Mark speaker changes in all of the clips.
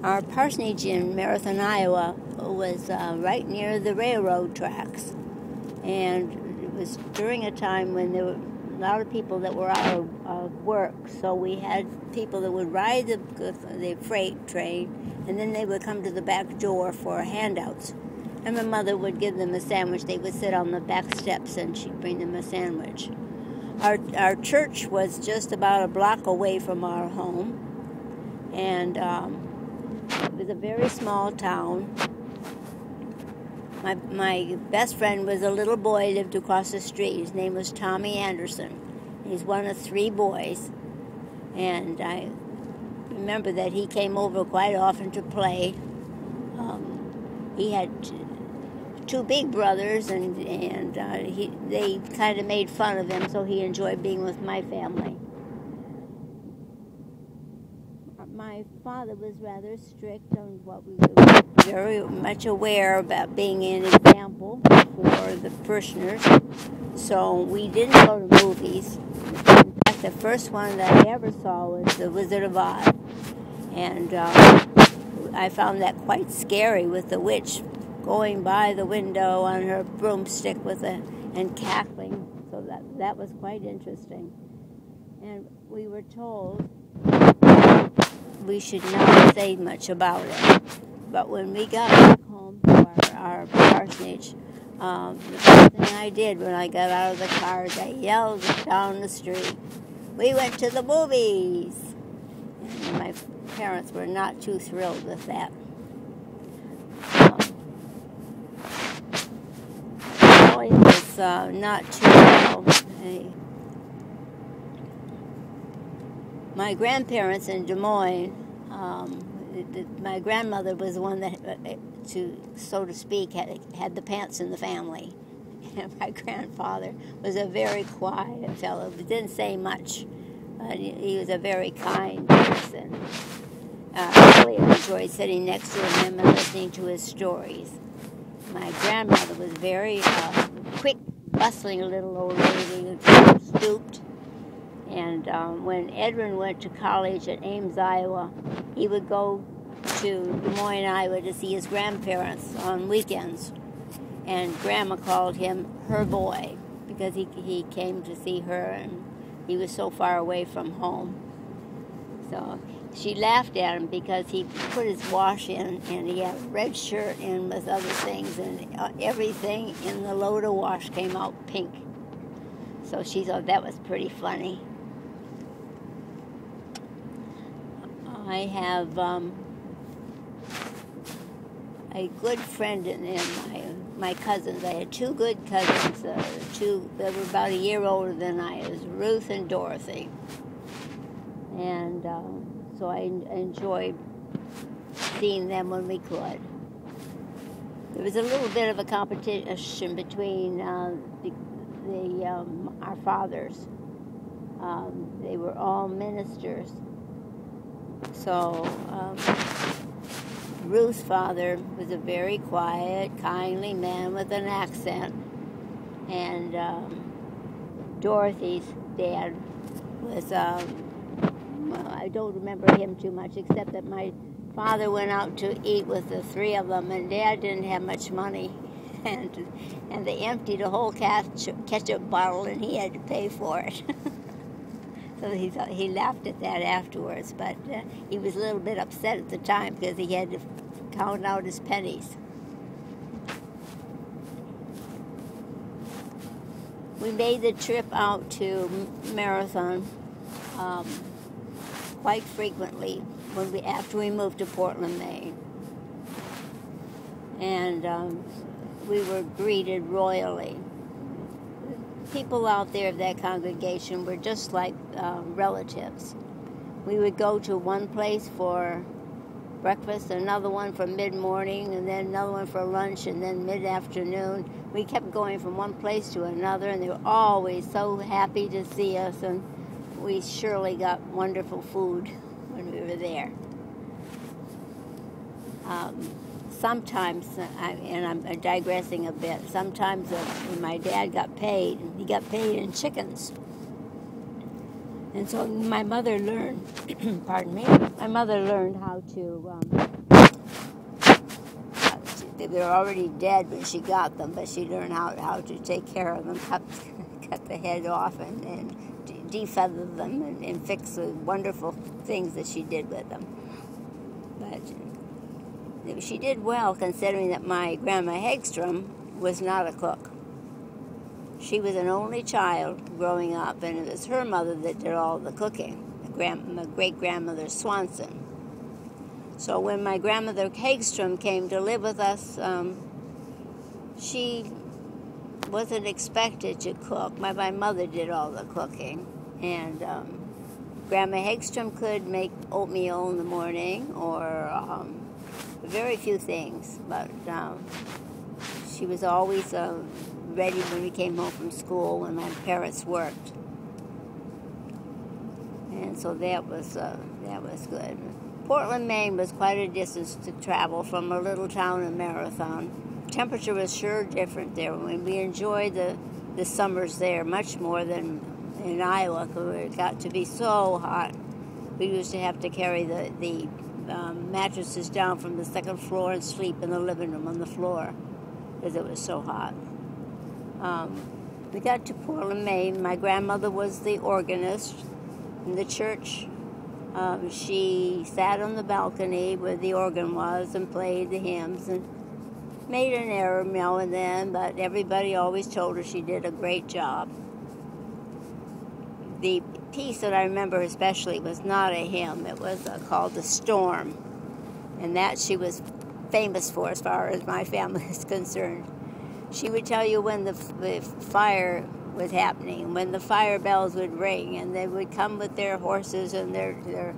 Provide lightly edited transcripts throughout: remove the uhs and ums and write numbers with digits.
Speaker 1: Our parsonage in Marathon, Iowa was right near the railroad tracks. And it was during a time when there were a lot of people that were out of work. So we had people that would ride the freight train, and then they would come to the back door for handouts. And my mother would give them a sandwich. They would sit on the back steps, and she'd bring them a sandwich. Our church was just about a block away from our home, and it was a very small town. My best friend was a little boy, lived across the street. His name was Tommy Anderson. He's one of 3 boys, and I remember that he came over quite often to play. He had 2 big brothers, and they kind of made fun of him, so he enjoyed being with my family. My father was rather strict on what we were very much aware about being an example for the parishioners, so we didn't go to movies. In fact, the first one that I ever saw was The Wizard of Oz, and I found that quite scary, with the witch going by the window on her broomstick and cackling, so that was quite interesting. And we were told we should not say much about it. But when we got back home to our parsonage, the first thing I did when I got out of the car is I yelled down the street, "We went to the movies!" And my parents were not too thrilled with that. It was not too well. My grandparents in Des Moines, my grandmother was the one that, so to speak, had the pants in the family. And my grandfather was a very quiet fellow, but didn't say much. He was a very kind person. I really enjoyed sitting next to him and listening to his stories. My grandmother was very quick, bustling little old lady who stooped. And when Edwin went to college at Ames, Iowa, he would go to Des Moines, Iowa to see his grandparents on weekends. And Grandma called him her boy because he came to see her, and he was so far away from home. So she laughed at him because he put his wash in, and he had a red shirt in with other things, and everything in the load of wash came out pink. So she thought that was pretty funny. I have a good friend in my cousins. I had 2 good cousins, 2 that were about a year older than I. It was Ruth and Dorothy. And so I enjoyed seeing them when we could. There was a little bit of a competition between our fathers. They were all ministers. So Ruth's father was a very quiet, kindly man with an accent, and Dorothy's dad was, well, I don't remember him too much, except that my father went out to eat with the 3 of them, and Dad didn't have much money, and they emptied a whole ketchup bottle, and he had to pay for it. So he laughed at that afterwards, but he was a little bit upset at the time because he had to count out his pennies. We made the trip out to Marathon quite frequently after we moved to Portland, Maine, and we were greeted royally. People out there of that congregation were just like relatives. We would go to one place for breakfast, another one for mid-morning, and then another one for lunch, and then mid-afternoon. We kept going from one place to another, and they were always so happy to see us, and we surely got wonderful food when we were there. Sometimes, and I'm digressing a bit, sometimes when my dad got paid, he got paid in chickens. And so my mother learned, pardon me, my mother learned how to They were already dead when she got them, but she learned how to take care of them, cut the head off and defeather them and fix the wonderful things that she did with them. But she did well, considering that my Grandma Hagstrom was not a cook. She was an only child growing up, and it was her mother that did all the cooking, my great-grandmother Swanson. So when my grandmother Hagstrom came to live with us, she wasn't expected to cook. My mother did all the cooking, and Grandma Hagstrom could make oatmeal in the morning, or very few things, but she was always ready when we came home from school when my parents worked, and so that was good. Portland, Maine was quite a distance to travel from a little town in Marathon. Temperature was sure different there. We enjoyed the summers there much more than in Iowa, because it got to be so hot. We used to have to carry the mattresses down from the second floor and sleep in the living room on the floor because it was so hot. We got to Portland, Maine. My grandmother was the organist in the church. She sat on the balcony where the organ was and played the hymns and made an error now and then, but everybody always told her she did a great job. The piece that I remember especially was not a hymn. It was called The Storm, and that she was famous for as far as my family is concerned. She would tell you when the fire was happening, when the fire bells would ring, and they would come with their horses and their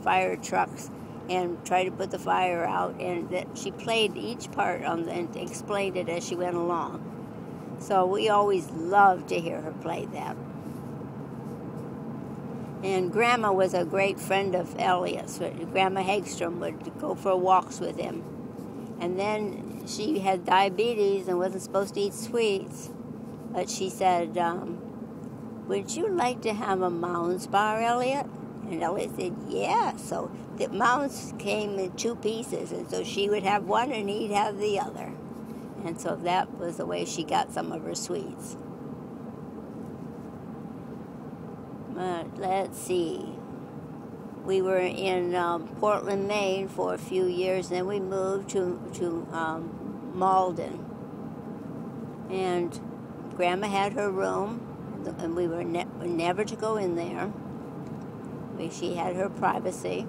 Speaker 1: fire trucks and try to put the fire out, and that she played each part and explained it as she went along. So we always loved to hear her play that. And Grandma was a great friend of Elliot's. Grandma Hagstrom would go for walks with him. And then she had diabetes and wasn't supposed to eat sweets. But she said, would you like to have a Mounds bar, Elliot? And Elliot said, yeah. So the Mounds came in two pieces, and so she would have one and he'd have the other. And so that was the way she got some of her sweets. Let's see. We were in Portland, Maine for a few years, and then we moved to Malden. And Grandma had her room, and we were never to go in there. She had her privacy.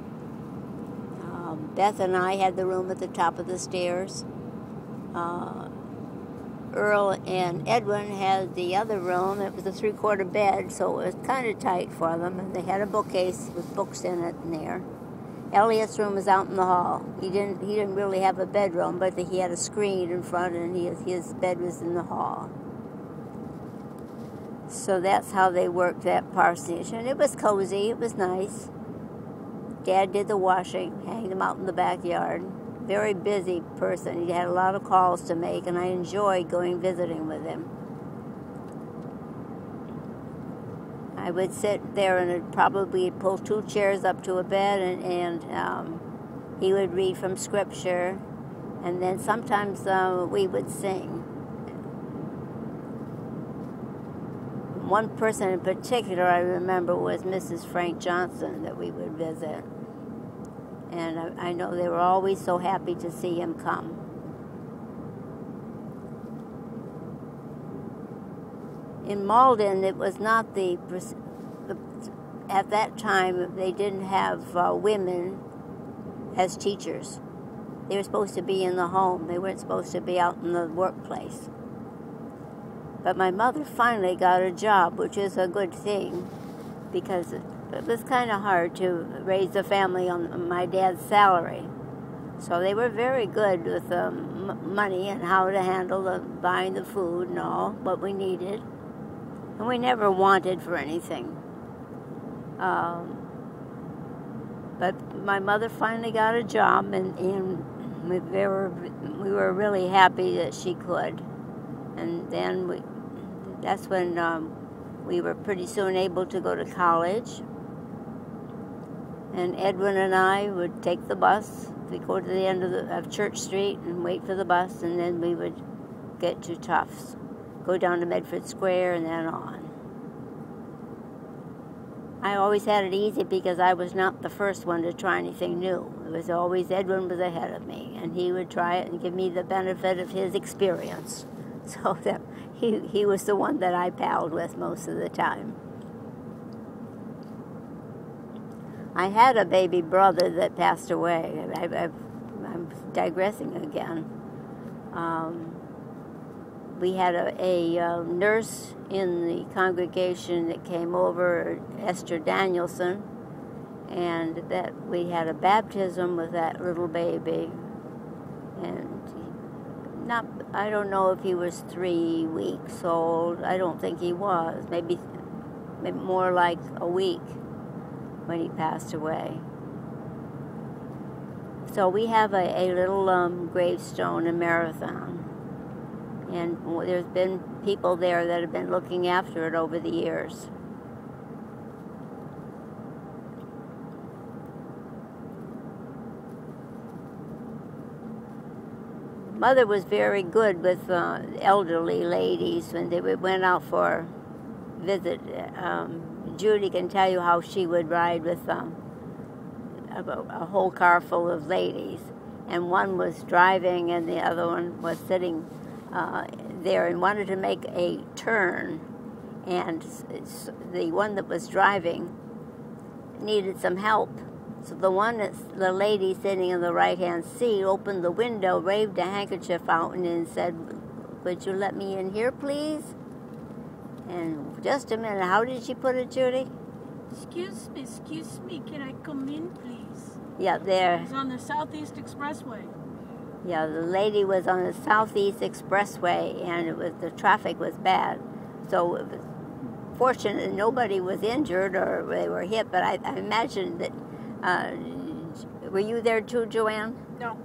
Speaker 1: Beth and I had the room at the top of the stairs. Earl and Edwin had the other room. It was a 3/4 bed, so it was kind of tight for them. And they had a bookcase with books in it in there. Elliot's room was out in the hall. He didn't really have a bedroom, but he had a screen in front, and his bed was in the hall. So that's how they worked that parsonage. And it was cozy. It was nice. Dad did the washing, hanged them out in the backyard. Very busy person. He had a lot of calls to make, and I enjoyed going visiting with him. I would sit there and I'd probably pull 2 chairs up to a bed, and he would read from scripture, and then sometimes we would sing. One person in particular I remember was Mrs. Frank Johnson that we would visit. And I know they were always so happy to see him come. In Malden, it was not at that time, they didn't have women as teachers. They were supposed to be in the home. They weren't supposed to be out in the workplace. But my mother finally got a job, which is a good thing, because it was kind of hard to raise a family on my dad's salary. So they were very good with money and how to handle buying the food and all, what we needed. And we never wanted for anything. But my mother finally got a job, and we were really happy that she could. And then that's when we were pretty soon able to go to college. And Edwin and I would take the bus. We'd go to the end of Church Street and wait for the bus, and then we would get to Tufts, go down to Medford Square, and then on. I always had it easy because I was not the first one to try anything new. It was always Edwin was ahead of me, and he would try it and give me the benefit of his experience. So that he was the one that I palled with most of the time. I had a baby brother that passed away. I'm digressing again. We had a nurse in the congregation that came over, Esther Danielson, and that we had a baptism with that little baby. And I don't know if he was 3 weeks old. I don't think he was. Maybe more like a week when he passed away. So we have a little gravestone in Marathon. And there's been people there that have been looking after it over the years. Mother was very good with elderly ladies when they went out for a visit. Judy can tell you how she would ride with a whole car full of ladies. And one was driving and the other one was sitting there and wanted to make a turn, and the one that was driving needed some help. So the lady sitting in the right-hand seat opened the window, waved a handkerchief out, and said, "Would you let me in here, please?" And just a minute, how did she put it, Judy?
Speaker 2: Excuse me, can I come in, please?
Speaker 1: Yeah, there.
Speaker 2: It's on the Southeast Expressway.
Speaker 1: Yeah, the lady was on the Southeast Expressway, and the traffic was bad. So it was fortunate nobody was injured or they were hit, but I imagine that, were you there too, Joanne?
Speaker 2: No.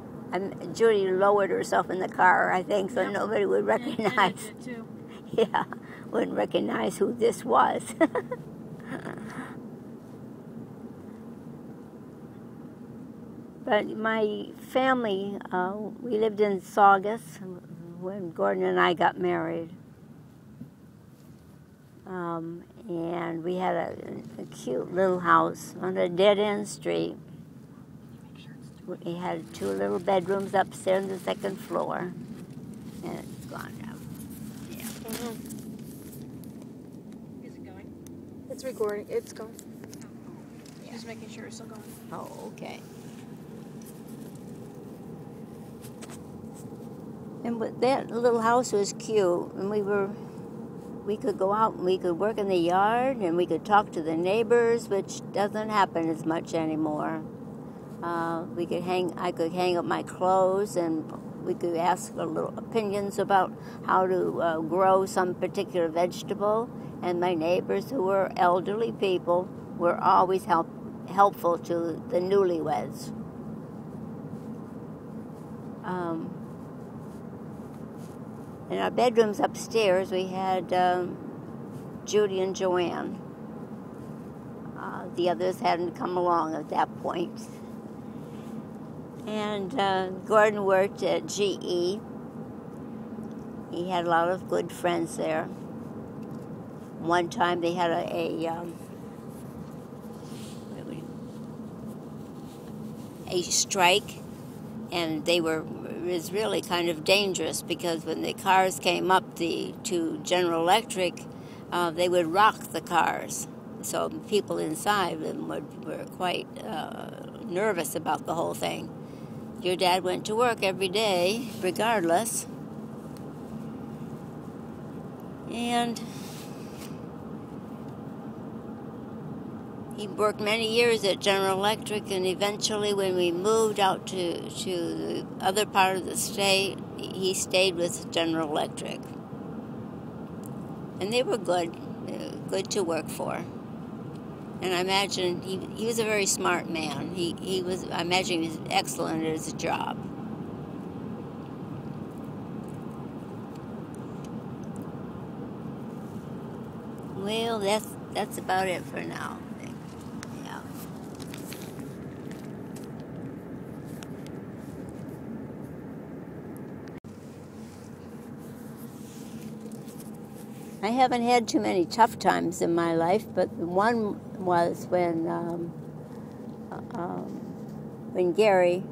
Speaker 1: Judy lowered herself in the car, I think, so nobody would recognize.
Speaker 2: I did too.
Speaker 1: Yeah, wouldn't recognize who this was. But my family, we lived in Saugus when Gordon and I got married. And we had a cute little house on a dead-end street. We had 2 little bedrooms upstairs on the 2nd floor. And it's gone now. Yeah.
Speaker 2: Is it going?
Speaker 3: It's recording. It's going.
Speaker 2: Just making sure it's still going.
Speaker 1: Oh, okay. And that little house was cute, and we could go out and we could work in the yard, and we could talk to the neighbors, which doesn't happen as much anymore. I could hang up my clothes, and we could ask a little opinions about how to grow some particular vegetable. And my neighbors, who were elderly people, were always helpful to the newlyweds. In our bedrooms upstairs, we had Judy and Joanne. The others hadn't come along at that point. And Gordon worked at GE. He had a lot of good friends there. One time they had a strike, and it was really kind of dangerous because when the cars came up to General Electric, they would rock the cars. So people inside them were quite nervous about the whole thing. Your dad went to work every day, regardless. And he worked many years at General Electric, and eventually when we moved out to the other part of the state, he stayed with General Electric. And they were good to work for. And I imagine he was a very smart man. I imagine he was excellent at his job. Well, that's about it for now. Yeah. I haven't had too many tough times in my life, but one was when Gary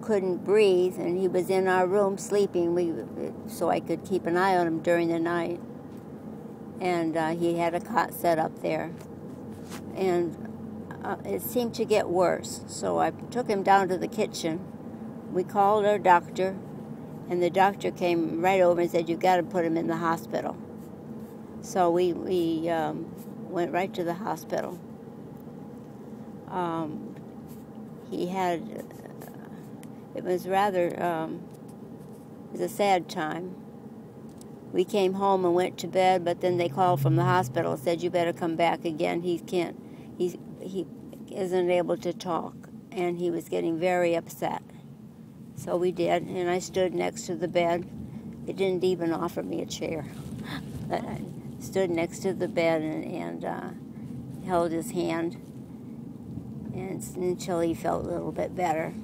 Speaker 1: couldn't breathe, and he was in our room sleeping, so I could keep an eye on him during the night. And he had a cot set up there. And it seemed to get worse, so I took him down to the kitchen. We called our doctor, and the doctor came right over and said, "You've got to put him in the hospital." So we went right to the hospital. He had... It was it was a sad time. We came home and went to bed, but then they called from the hospital and said, "You better come back again. He isn't able to talk," and he was getting very upset. So we did, and I stood next to the bed. They didn't even offer me a chair. But I stood next to the bed and held his hand until he felt a little bit better.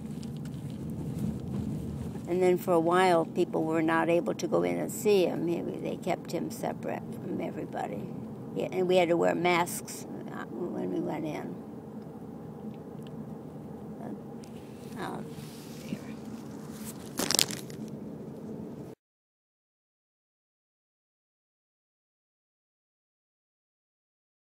Speaker 1: And then for a while, people were not able to go in and see him. They kept him separate from everybody. Yeah, and we had to wear masks when we went in.